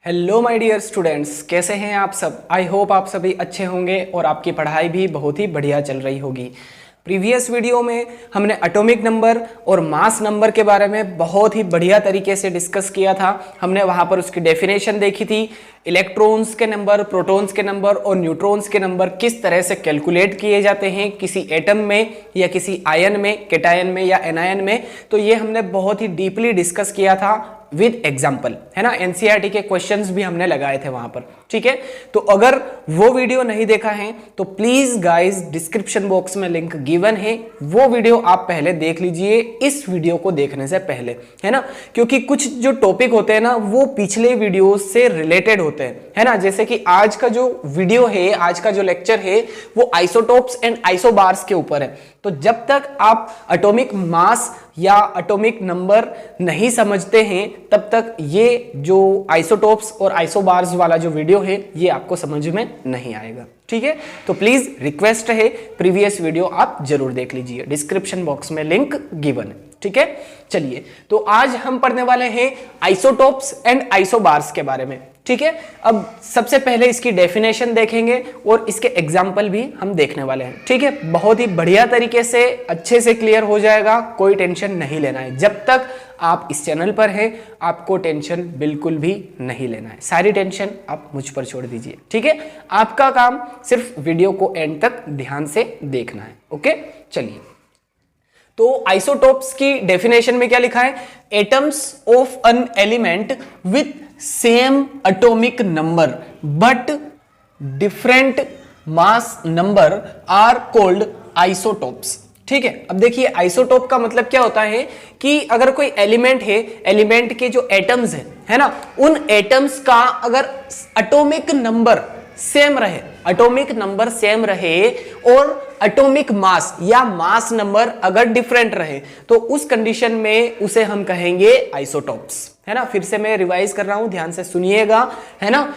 Hello my dear students, कैसे हैं आप सब। आई होप आप सभी अच्छे होंगे और आपकी पढ़ाई भी बहुत ही बढ़िया चल रही होगी। प्रीवियस वीडियो में हमने एटॉमिक नंबर और मास नंबर के बारे में बहुत ही बढ़िया तरीके से डिस्कस किया था। हमने वहाँ पर उसकी डेफिनेशन देखी थी, इलेक्ट्रॉन्स के नंबर, प्रोटॉन्स के नंबर और न्यूट्रॉन्स के नंबर किस तरह से कैलकुलेट किए जाते हैं किसी एटम में या किसी आयन में, कैटायन में या एनायन में। तो ये हमने बहुत ही डीपली डिस्कस किया था विद एग्जाम्पल, है ना। एनसीईआरटी के क्वेश्चंस भी हमने लगाए थे वहां पर, ठीक है। तो अगर वो वीडियो नहीं देखा है तो प्लीज गाइस डिस्क्रिप्शन बॉक्स में लिंक गिवन है, वो वीडियो आप पहले देख लीजिए इस वीडियो को देखने से पहले, है ना। क्योंकि कुछ जो टॉपिक होते हैं ना वो पिछले वीडियो से रिलेटेड होते हैं, है ना। जैसे कि आज का जो वीडियो है, आज का जो लेक्चर है वो आइसोटोप्स एंड आइसोबार्स के ऊपर है। तो जब तक आप एटॉमिक मास या एटॉमिक नंबर नहीं समझते हैं तब तक ये जो आइसोटोप्स और आइसोबार्स वाला जो वीडियो है ये आपको समझ में नहीं आएगा, ठीक है। तो प्लीज रिक्वेस्ट है, प्रीवियस वीडियो आप जरूर देख लीजिए, डिस्क्रिप्शन बॉक्स में लिंक गिवन है, ठीक है। चलिए, तो आज हम पढ़ने वाले हैं आइसोटोप्स एंड आइसोबार्स के बारे में, ठीक है। अब सबसे पहले इसकी डेफिनेशन देखेंगे और इसके एग्जाम्पल भी हम देखने वाले हैं, ठीक है। बहुत ही बढ़िया तरीके से अच्छे से क्लियर हो जाएगा, कोई टेंशन नहीं लेना है। जब तक आप इस चैनल पर हैं आपको टेंशन बिल्कुल भी नहीं लेना है, सारी टेंशन आप मुझ पर छोड़ दीजिए, ठीक है। आपका काम सिर्फ वीडियो को एंड तक ध्यान से देखना है, ओके। चलिए, तो आइसोटोप्स की डेफिनेशन में क्या लिखा है, atoms of an element with same atomic number but different mass number are called isotopes, ठीक है। अब देखिए आइसोटोप का मतलब क्या होता है कि अगर कोई एलिमेंट है, एलिमेंट के जो एटम्स है ना, उन एटम्स का अगर एटॉमिक नंबर सेम रहे, एटॉमिक नंबर सेम रहे और एटॉमिक मास या मास नंबर अगर डिफरेंट रहे तो उस कंडीशन में उसे हम कहेंगे आइसोटोप्स, है ना। फिर से मैं रिवाइज कर रहा हूं, ध्यान से सुनिएगा, है ना।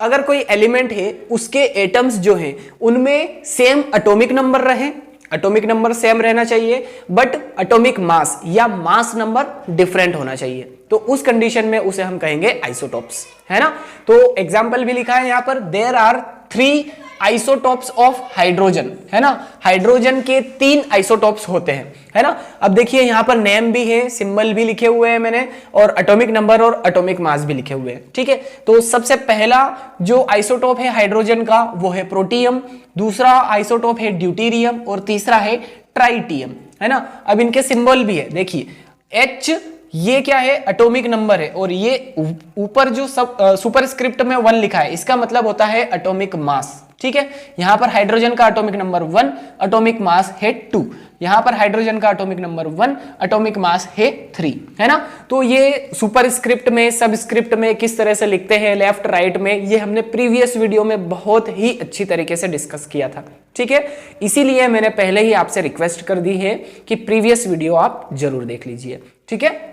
अगर कोई एलिमेंट है उसके एटम्स जो हैं उनमें सेम एटॉमिक नंबर रहे, एटॉमिक नंबर सेम रहना चाहिए बट एटॉमिक मास या मास नंबर डिफरेंट होना चाहिए, तो उस कंडीशन में उसे हम कहेंगे आइसोटोप्स, है ना। तो एग्जांपल भी लिखा है यहां पर, there are 3 isotopes of hydrogen, है ना। हाइड्रोजन के 3 आइसोटोप्स होते हैं, है ना। अब देखिए यहां पर नेम भी है, सिंबल भी लिखे हुए हैं मैंने और एटॉमिक नंबर और एटॉमिक मास भी लिखे हुए हैं, ठीक है। तो सबसे पहला जो आइसोटोप है हाइड्रोजन का वो है प्रोटियम, दूसरा आइसोटोप है ड्यूटेरियम और तीसरा है ट्राइटियम, है ना। अब इनके सिंबल भी है, देखिए H ये क्या है, एटॉमिक नंबर है और ये ऊपर जो सब सुपरस्क्रिप्ट में 1 लिखा है इसका मतलब होता है एटॉमिक मास, ठीक है। यहां पर हाइड्रोजन का एटॉमिक नंबर 1, एटॉमिक मास है 2, यहां पर हाइड्रोजन का एटॉमिक नंबर 1, एटॉमिक मास है 3, है ना। तो ये सुपरस्क्रिप्ट में, सबस्क्रिप्ट में किस तरह से लिखते हैं लेफ्ट राइट में, ये हमने प्रीवियस वीडियो में बहुत ही अच्छी तरीके से डिस्कस किया था, ठीक है। इसीलिए मैंने पहले ही आपसे रिक्वेस्ट कर दी है कि प्रीवियस वीडियो आप जरूर देख लीजिए, ठीक है।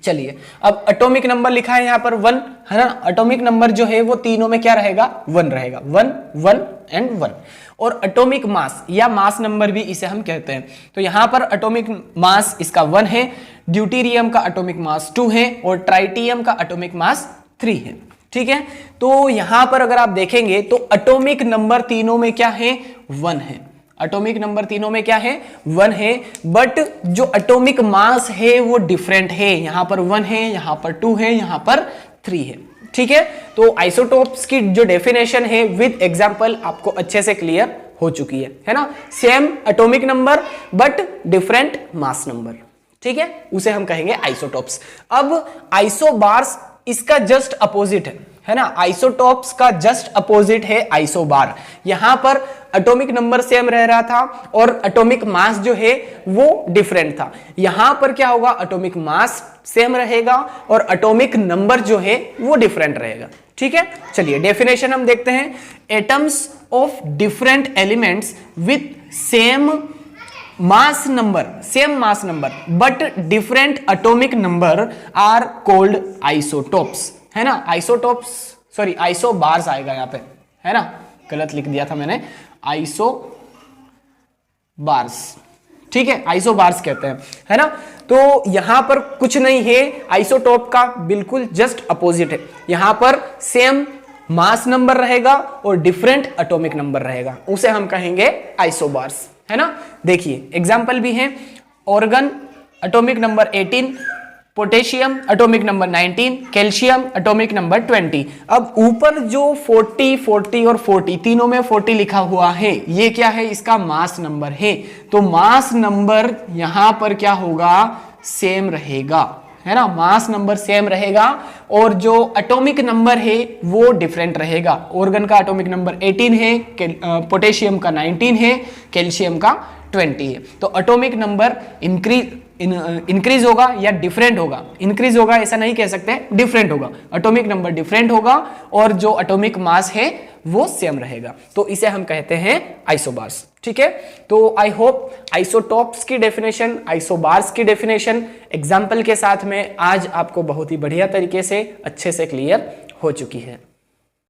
चलिए, अब एटॉमिक नंबर लिखा है यहां पर 1, है ना। एटॉमिक नंबर जो है वो तीनों में क्या रहेगा, 1 रहेगा, 1 1 एंड 1। और एटॉमिक मास या मास नंबर भी इसे हम कहते हैं। तो यहां पर एटॉमिक मास इसका 1 है, ड्यूटेरियम का एटॉमिक मास 2 है और ट्राइटियम का एटॉमिक मास 3 है, ठीक है। तो यहां पर अगर आप देखेंगे तो एटॉमिक नंबर तीनों में क्या है, 1 है। एटॉमिक नंबर तीनों में क्या है, 1 है, बट जो एटॉमिक मास है वो डिफरेंट है, यहां पर 1 है, यहां पर 2 है, यहां पर 3 है, ठीक है। तो आइसोटोप्स की जो डेफिनेशन है विद एग्जांपल आपको अच्छे से क्लियर हो चुकी है ना। Same atomic number but different mass number, ठीक है, उसे हम कहेंगे आइसोटोप्स। अब आइसोबार्स इसका जस्ट अपोजिट है ना। आइसोटोप्स का जस्ट अपोजिट है आइसोबार। यहां पर एटॉमिक नंबर सेम रह रहा था और एटॉमिक मास जो है वो डिफरेंट था। यहां पर क्या होगा, एटॉमिक मास सेम रहेगा और एटॉमिक नंबर जो है वो डिफरेंट रहेगा, ठीक है। चलिए डेफिनेशन हम देखते हैं, atoms of different elements with same mass number but different atomic number are called isotopes, है ना। आइसोटोप्स सॉरी आइसोबार्स आएगा यहां पे, है ना, गलत लिख दिया था मैंने, आइसोबार्स, ठीक है, आइसोबार्स कहते हैं, है ना। तो यहां पर कुछ नहीं है, आइसोटॉप का बिल्कुल जस्ट अपोजिट है। यहां पर सेम मास नंबर रहेगा और डिफरेंट एटॉमिक नंबर रहेगा, उसे हम कहेंगे आइसोबार्स, है ना। देखिए एग्जाम्पल भी है, organ atomic number 18, potassium atomic number 19, calcium atomic number 20। अब ऊपर जो 40, 40 और 40 तीनों में 40 लिखा हुआ है, ये क्या है, इसका मास नंबर है। तो मास नंबर यहां पर क्या होगा, सेम रहेगा, है ना, मास नंबर सेम रहेगा और जो एटॉमिक नंबर है वो डिफरेंट रहेगा। ऑर्गन का एटॉमिक नंबर 18 है, पोटेशियम का 19 है, कैल्शियम का 20 है। तो एटॉमिक नंबर इंक्रीज होगा या डिफरेंट होगा, इंक्रीज होगा ऐसा नहीं कह सकते, डिफरेंट होगा, एटॉमिक नंबर डिफरेंट होगा और जो एटॉमिक मास है वो सेम रहेगा। तो इसे हम कहते हैं आइसोबार्स, ठीक है। तो आई होप आइसोटॉप्स की डेफिनेशन, आइसोबार्स की डेफिनेशन एग्जाम्पल के साथ में आज आपको बहुत ही बढ़िया तरीके से अच्छे से क्लियर हो चुकी है।